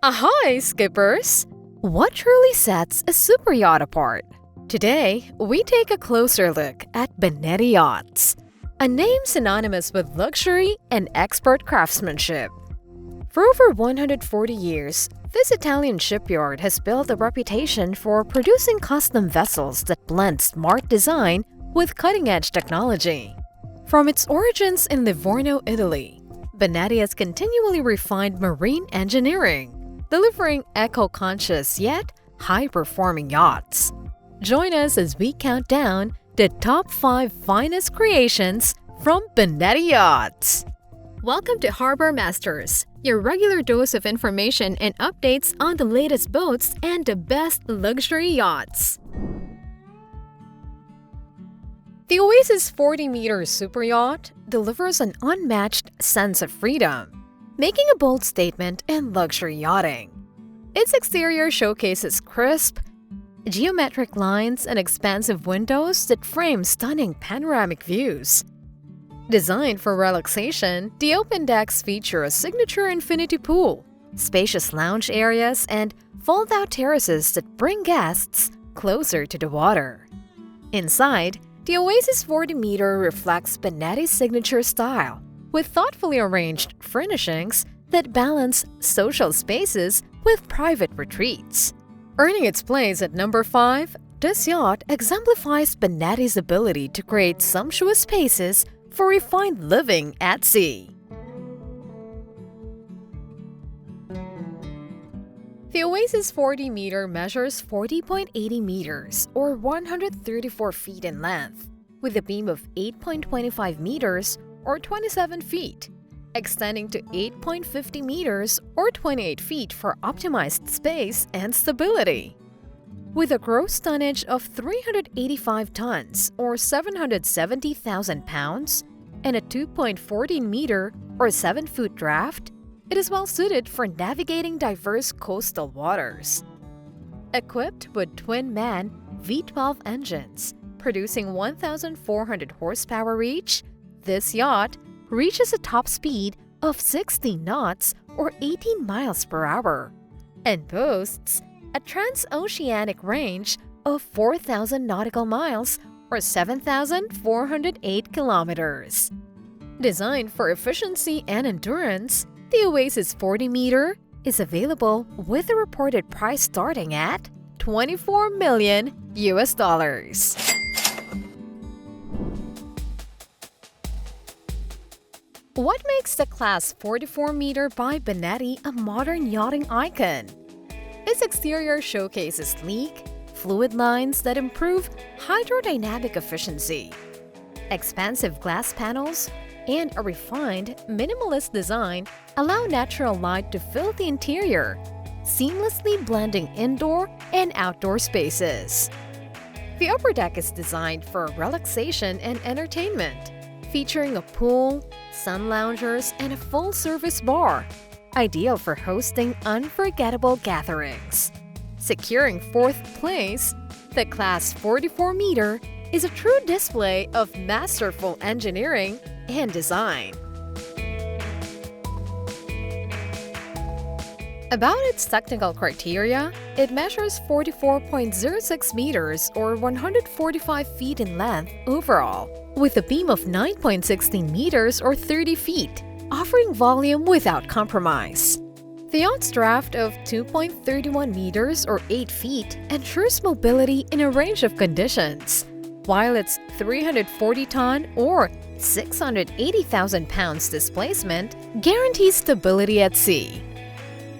Ahoy, skippers! What truly sets a superyacht apart? Today, we take a closer look at Benetti Yachts, a name synonymous with luxury and expert craftsmanship. For over 140 years, this Italian shipyard has built a reputation for producing custom vessels that blend smart design with cutting-edge technology. From its origins in Livorno, Italy, Benetti has continually refined marine engineering, delivering eco-conscious yet high-performing yachts. Join us as we count down the top 5 finest creations from Benetti Yachts. Welcome to Harbour Masters, your regular dose of information and updates on the latest boats and the best luxury yachts. The Oasis 40-meter superyacht delivers an unmatched sense of freedom, making a bold statement in luxury yachting. Its exterior showcases crisp, geometric lines and expansive windows that frame stunning panoramic views. Designed for relaxation, the open decks feature a signature infinity pool, spacious lounge areas, and fold-out terraces that bring guests closer to the water. Inside, the Oasis 40-meter reflects Benetti's signature style, with thoughtfully arranged furnishings that balance social spaces with private retreats. Earning its place at number 5, this yacht exemplifies Benetti's ability to create sumptuous spaces for refined living at sea. The Oasis 40-meter measures 40.80 meters or 134 feet in length, with a beam of 8.25 meters or 27 feet, extending to 8.50 meters or 28 feet for optimized space and stability. With a gross tonnage of 385 tons or 770,000 pounds and a 2.14-meter or 7-foot draft, it is well suited for navigating diverse coastal waters. Equipped with twin-man V12 engines, producing 1,400 horsepower each, this yacht reaches a top speed of 60 knots or 18 miles per hour and boasts a transoceanic range of 4,000 nautical miles or 7,408 kilometers. Designed for efficiency and endurance, the Oasis 40-meter is available with a reported price starting at $24 million. What makes the Class 44-meter by Benetti a modern yachting icon? Its exterior showcases sleek, fluid lines that improve hydrodynamic efficiency. Expansive glass panels and a refined, minimalist design allow natural light to fill the interior, seamlessly blending indoor and outdoor spaces. The upper deck is designed for relaxation and entertainment, featuring a pool, sun loungers, and a full-service bar, ideal for hosting unforgettable gatherings. Securing 4th place, the Class 44-meter is a true display of masterful engineering and design. About its technical criteria, it measures 44.06 meters or 145 feet in length overall, with a beam of 9.16 meters or 30 feet, offering volume without compromise. The yacht's draft of 2.31 meters or 8 feet ensures mobility in a range of conditions, while its 340-ton or 680,000 pounds displacement guarantees stability at sea.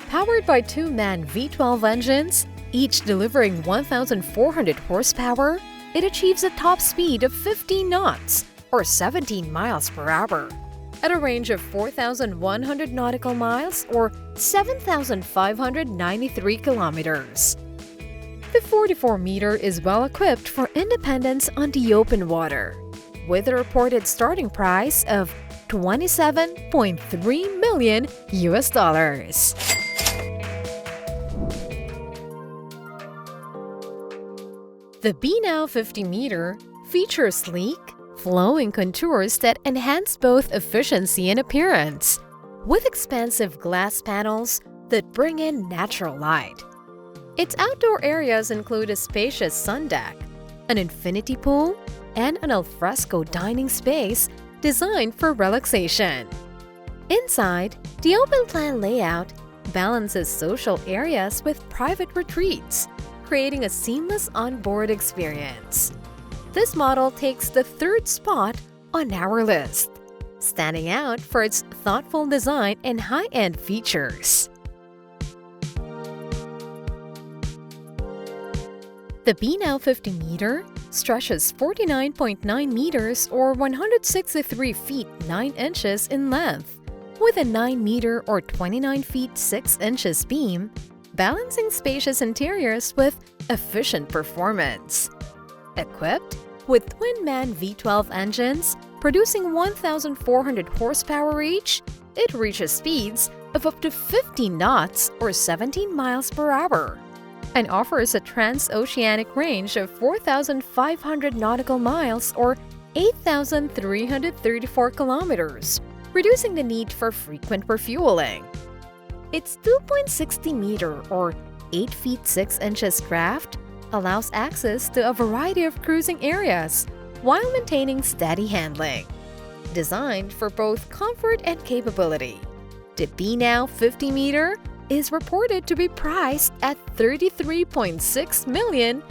Powered by 2-man V12 engines, each delivering 1,400 horsepower, it achieves a top speed of 15 knots or 17 miles per hour at a range of 4,100 nautical miles or 7,593 kilometers. The 44-meter is well equipped for independence on the open water, with a reported starting price of $27.3 million. The B.Now 50-meter features sleek, flowing contours that enhance both efficiency and appearance. With expansive glass panels, that bring in natural light. Its outdoor areas include a spacious sun deck, an infinity pool, and an alfresco dining space designed for relaxation. Inside, the open-plan layout balances social areas with private retreats, creating a seamless onboard experience. This model takes the third spot on our list, standing out for its thoughtful design and high-end features. The B.Now 50-meter stretches 49.9 meters or 163 feet 9 inches in length, with a 9-meter or 29 feet 6 inches beam, balancing spacious interiors with efficient performance. Equipped with twin-man V12 engines producing 1,400 horsepower each, it reaches speeds of up to 50 knots or 17 miles per hour and offers a transoceanic range of 4,500 nautical miles or 8,334 kilometers, reducing the need for frequent refueling. Its 2.60-meter or 8 feet 6 inches craft allows access to a variety of cruising areas while maintaining steady handling. Designed for both comfort and capability, the B.Now 50-meter is reported to be priced at $33.6 million.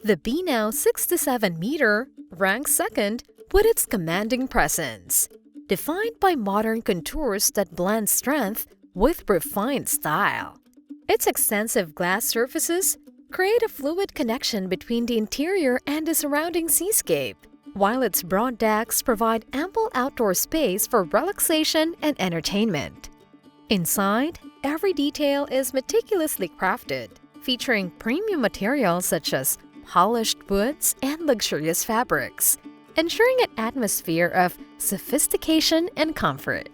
The B.Now 6-7-meter ranks second with its commanding presence, defined by modern contours that blend strength with refined style. Its extensive glass surfaces create a fluid connection between the interior and the surrounding seascape, while its broad decks provide ample outdoor space for relaxation and entertainment. Inside, every detail is meticulously crafted, featuring premium materials such as polished woods and luxurious fabrics, ensuring an atmosphere of sophistication and comfort.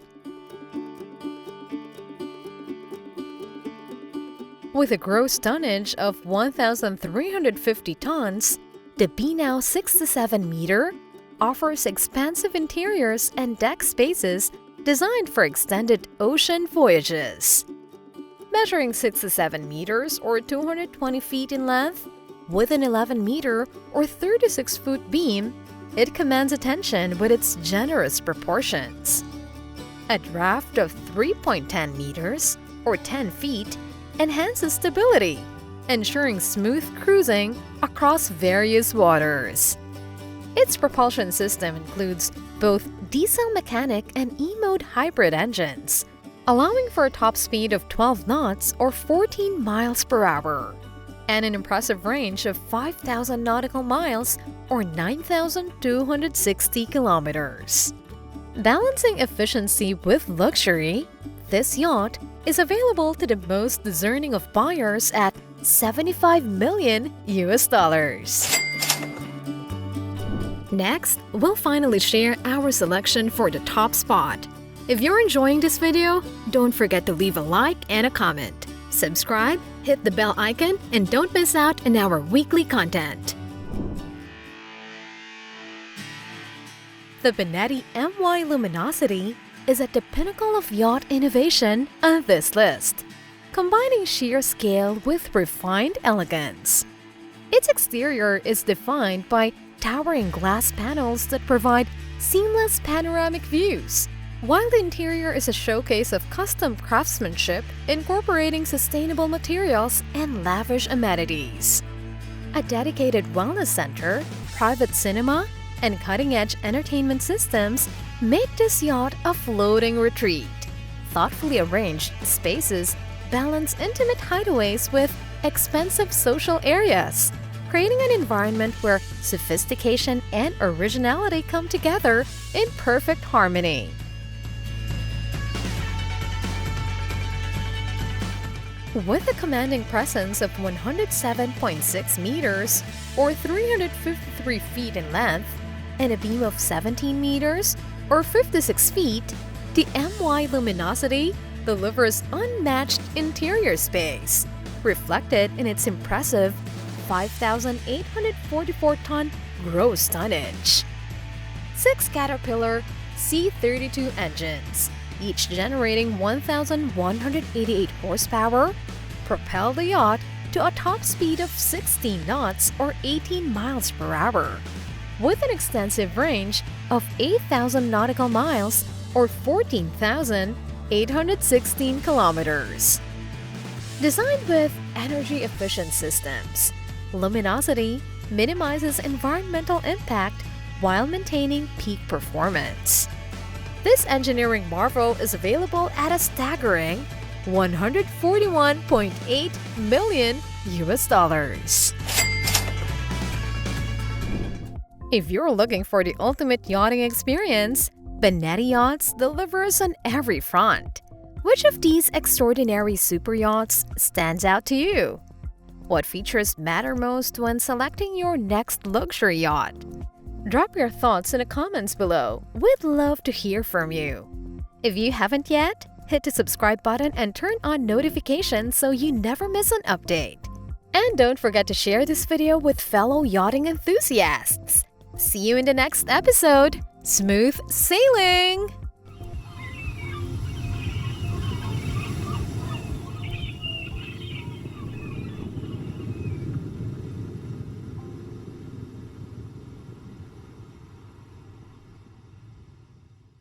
With a gross tonnage of 1,350 tons, the B.Now 6-7-meter offers expansive interiors and deck spaces designed for extended ocean voyages. Measuring 6-7 meters or 220 feet in length, with an 11-meter or 36-foot beam, it commands attention with its generous proportions. A draft of 3.10 meters or 10 feet enhances stability, ensuring smooth cruising across various waters. Its propulsion system includes both diesel mechanic and E-mode hybrid engines, allowing for a top speed of 12 knots or 14 miles per hour, and an impressive range of 5,000 nautical miles or 9,260 kilometers. Balancing efficiency with luxury, this yacht is available to the most discerning of buyers at $75 million. Next, we'll finally share our selection for the top spot. If you're enjoying this video, don't forget to leave a like and a comment. Subscribe, hit the bell icon, and don't miss out on our weekly content. The Benetti MY Luminosity is at the pinnacle of yacht innovation on this list, combining sheer scale with refined elegance. Its exterior is defined by towering glass panels that provide seamless panoramic views, while the interior is a showcase of custom craftsmanship incorporating sustainable materials and lavish amenities. A dedicated wellness center, private cinema, and cutting-edge entertainment systems make this yacht a floating retreat. Thoughtfully arranged spaces balance intimate hideaways with expensive social areas, creating an environment where sophistication and originality come together in perfect harmony. With a commanding presence of 107.6 meters or 353 feet in length and a beam of 17 meters or 56 feet, the MY Luminosity delivers unmatched interior space, reflected in its impressive 5,844-ton gross tonnage. 6 Caterpillar C32 engines, each generating 1,188 horsepower, propel the yacht to a top speed of 16 knots or 18 miles per hour, with an extensive range of 8,000 nautical miles or 14,816 kilometers. Designed with energy-efficient systems, luminosity minimizes environmental impact while maintaining peak performance. This engineering marvel is available at a staggering $141.8 million. If you're looking for the ultimate yachting experience, Benetti Yachts delivers on every front. Which of these extraordinary super yachts stands out to you? What features matter most when selecting your next luxury yacht? Drop your thoughts in the comments below. We'd love to hear from you. If you haven't yet, hit the subscribe button and turn on notifications so you never miss an update. And don't forget to share this video with fellow yachting enthusiasts. See you in the next episode. Smooth sailing!